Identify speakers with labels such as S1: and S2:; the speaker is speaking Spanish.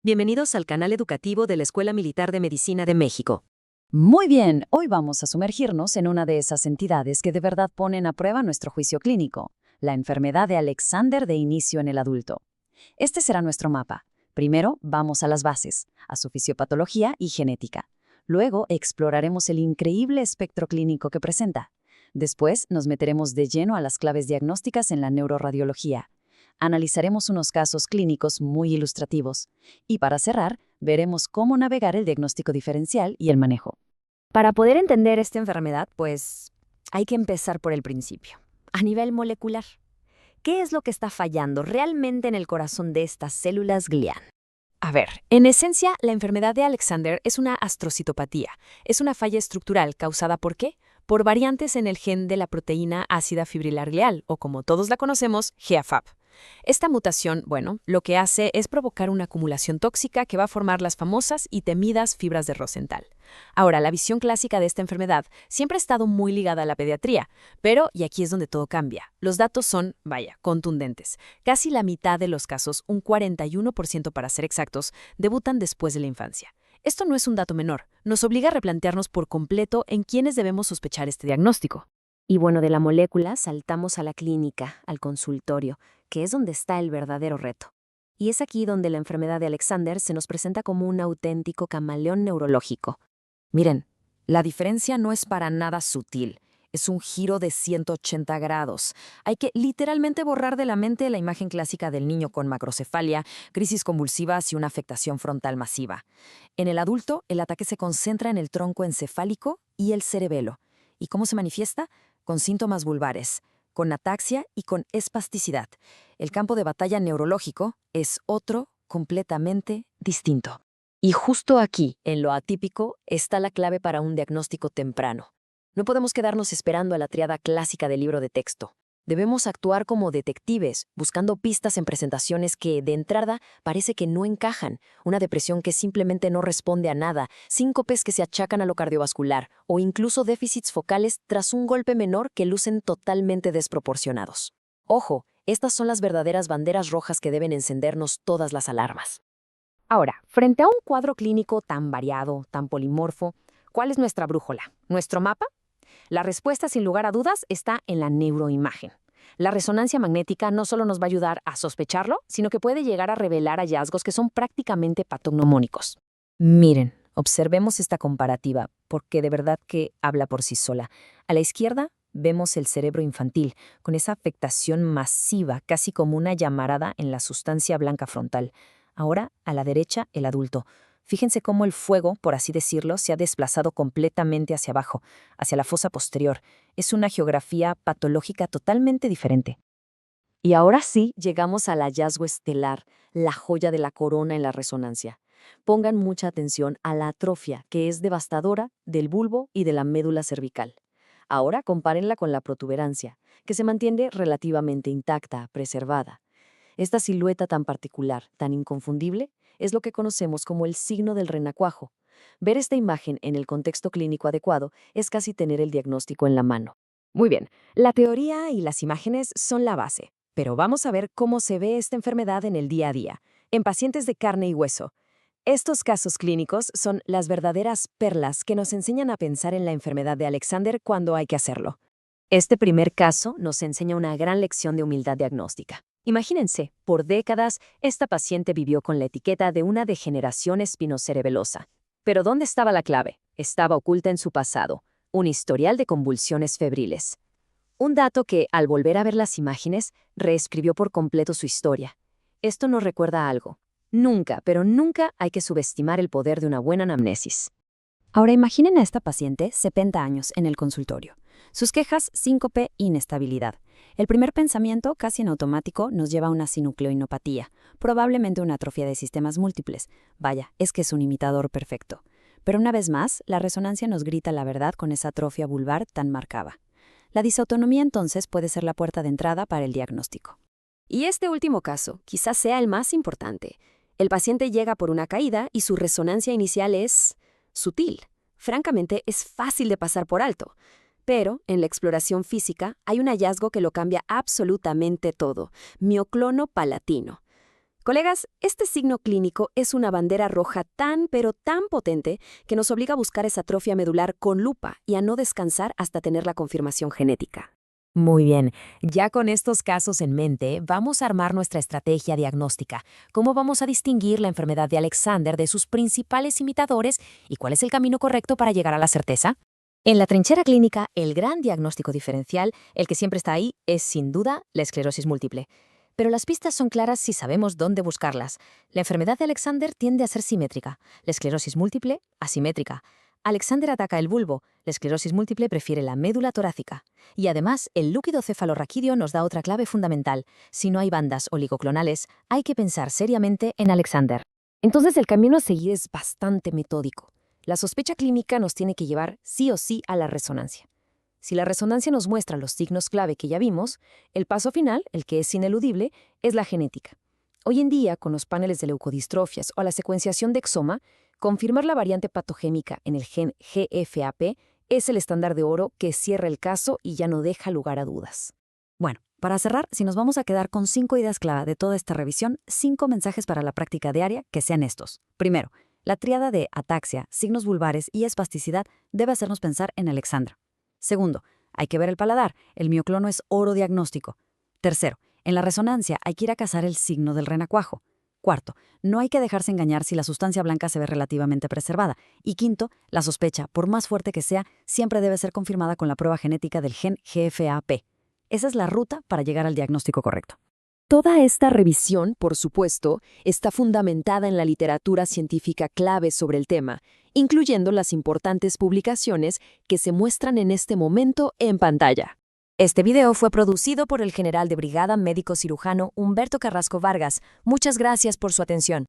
S1: Bienvenidos al canal educativo de la Escuela Militar de Medicina de México.
S2: Muy bien, hoy vamos a sumergirnos en una de esas entidades que de verdad ponen a prueba nuestro juicio clínico, la enfermedad de Alexander de inicio en el adulto. Este será nuestro mapa. Primero, vamos a las bases, a su fisiopatología y genética. Luego, exploraremos el increíble espectro clínico que presenta. Después, nos meteremos de lleno a las claves diagnósticas en la neuroradiología. Analizaremos unos casos clínicos muy ilustrativos. Y para cerrar, veremos cómo navegar el diagnóstico diferencial y el manejo.
S3: Para poder entender esta enfermedad, pues hay que empezar por el principio, a nivel molecular. ¿Qué es lo que está fallando realmente en el corazón de estas células glial? A ver, en esencia, la enfermedad de Alexander es una astrocitopatía. Es una falla estructural causada ¿por qué? Por variantes en el gen de la proteína ácida fibrilar glial, o como todos la conocemos, GAFAP. Esta mutación, lo que hace es provocar una acumulación tóxica que va a formar las famosas y temidas fibras de Rosenthal. Ahora, la visión clásica de esta enfermedad siempre ha estado muy ligada a la pediatría, pero, y aquí es donde todo cambia, los datos son, contundentes. Casi la mitad de los casos, un 41% para ser exactos, debutan después de la infancia. Esto no es un dato menor, nos obliga a replantearnos por completo en quiénes debemos sospechar este diagnóstico.
S1: Y bueno, de la molécula saltamos a la clínica, al consultorio, que es donde está el verdadero reto. Y es aquí donde la enfermedad de Alexander se nos presenta como un auténtico camaleón neurológico. Miren, la diferencia no es para nada sutil. Es un giro de 180 grados. Hay que literalmente borrar de la mente la imagen clásica del niño con macrocefalia, crisis convulsivas y una afectación frontal masiva. En el adulto, el ataque se concentra en el tronco encefálico y el cerebelo. ¿Y cómo se manifiesta? Con síntomas vulvares, con ataxia y con espasticidad. El campo de batalla neurológico es otro completamente distinto. Y justo aquí, en lo atípico, está la clave para un diagnóstico temprano. No podemos quedarnos esperando a la triada clásica del libro de texto. Debemos actuar como detectives, buscando pistas en presentaciones que, de entrada, parece que no encajan. Una depresión que simplemente no responde a nada, síncopes que se achacan a lo cardiovascular, o incluso déficits focales tras un golpe menor que lucen totalmente desproporcionados. Ojo, estas son las verdaderas banderas rojas que deben encendernos todas las alarmas.
S3: Ahora, frente a un cuadro clínico tan variado, tan polimorfo, ¿cuál es nuestra brújula? ¿Nuestro mapa? La respuesta, sin lugar a dudas, está en la neuroimagen. La resonancia magnética no solo nos va a ayudar a sospecharlo, sino que puede llegar a revelar hallazgos que son prácticamente patognomónicos. Miren, observemos esta comparativa, porque de verdad que habla por sí sola. A la izquierda vemos el cerebro infantil, con esa afectación masiva, casi como una llamarada en la sustancia blanca frontal. Ahora, a la derecha, el adulto. Fíjense cómo el fuego, por así decirlo, se ha desplazado completamente hacia abajo, hacia la fosa posterior. Es una geografía patológica totalmente diferente. Y ahora sí, llegamos al hallazgo estelar, la joya de la corona en la resonancia. Pongan mucha atención a la atrofia, que es devastadora, del bulbo y de la médula cervical. Ahora compárenla con la protuberancia, que se mantiene relativamente intacta, preservada. Esta silueta tan particular, tan inconfundible, es lo que conocemos como el signo del renacuajo. Ver esta imagen en el contexto clínico adecuado es casi tener el diagnóstico en la mano. Muy bien, la teoría y las imágenes son la base, pero vamos a ver cómo se ve esta enfermedad en el día a día, en pacientes de carne y hueso. Estos casos clínicos son las verdaderas perlas que nos enseñan a pensar en la enfermedad de Alexander cuando hay que hacerlo. Este primer caso nos enseña una gran lección de humildad diagnóstica. Imagínense, por décadas, esta paciente vivió con la etiqueta de una degeneración espinocerebelosa. Pero ¿dónde estaba la clave? Estaba oculta en su pasado, un historial de convulsiones febriles. Un dato que, al volver a ver las imágenes, reescribió por completo su historia. Esto nos recuerda algo. Nunca, pero nunca hay que subestimar el poder de una buena anamnesis. Ahora imaginen a esta paciente, 70 años, en el consultorio. Sus quejas, síncope, inestabilidad. El primer pensamiento, casi en automático, nos lleva a una sinucleoinopatía, probablemente una atrofia de sistemas múltiples. Vaya, es que es un imitador perfecto. Pero una vez más, la resonancia nos grita la verdad con esa atrofia vulvar tan marcada. La disautonomía entonces puede ser la puerta de entrada para el diagnóstico. Y este último caso quizás sea el más importante. El paciente llega por una caída y su resonancia inicial es sutil. Francamente, es fácil de pasar por alto. Pero, en la exploración física, hay un hallazgo que lo cambia absolutamente todo: mioclono palatino.
S1: Colegas, este signo clínico es una bandera roja tan pero tan potente que nos obliga a buscar esa atrofia medular con lupa y a no descansar hasta tener la confirmación genética.
S3: Muy bien, ya con estos casos en mente, vamos a armar nuestra estrategia diagnóstica. ¿Cómo vamos a distinguir la enfermedad de Alexander de sus principales imitadores y cuál es el camino correcto para llegar a la certeza? En la trinchera clínica, el gran diagnóstico diferencial, el que siempre está ahí, es sin duda la esclerosis múltiple. Pero las pistas son claras si sabemos dónde buscarlas. La enfermedad de Alexander tiende a ser simétrica, la esclerosis múltiple, asimétrica. Alexander ataca el bulbo, la esclerosis múltiple prefiere la médula torácica. Y además, el lúcido cefalorraquídeo nos da otra clave fundamental. Si no hay bandas oligoclonales, hay que pensar seriamente en Alexander. Entonces el camino a seguir es bastante metódico. La sospecha clínica nos tiene que llevar sí o sí a la resonancia. Si la resonancia nos muestra los signos clave que ya vimos, el paso final, el que es ineludible, es la genética. Hoy en día, con los paneles de leucodistrofias o la secuenciación de exoma, confirmar la variante patogénica en el gen GFAP es el estándar de oro que cierra el caso y ya no deja lugar a dudas.
S2: Bueno, para cerrar, si nos vamos a quedar con 5 ideas clave de toda esta revisión, 5 mensajes para la práctica diaria que sean estos. Primero, la tríada de ataxia, signos vulvares y espasticidad debe hacernos pensar en Alexandra. Segundo, hay que ver el paladar, el mioclono es oro diagnóstico. Tercero, en la resonancia hay que ir a cazar el signo del renacuajo. Cuarto, no hay que dejarse engañar si la sustancia blanca se ve relativamente preservada. Y quinto, la sospecha, por más fuerte que sea, siempre debe ser confirmada con la prueba genética del gen GFAP. Esa es la ruta para llegar al diagnóstico correcto.
S1: Toda esta revisión, por supuesto, está fundamentada en la literatura científica clave sobre el tema, incluyendo las importantes publicaciones que se muestran en este momento en pantalla.
S3: Este video fue producido por el general de brigada médico cirujano Humberto Carrasco Vargas. Muchas gracias por su atención.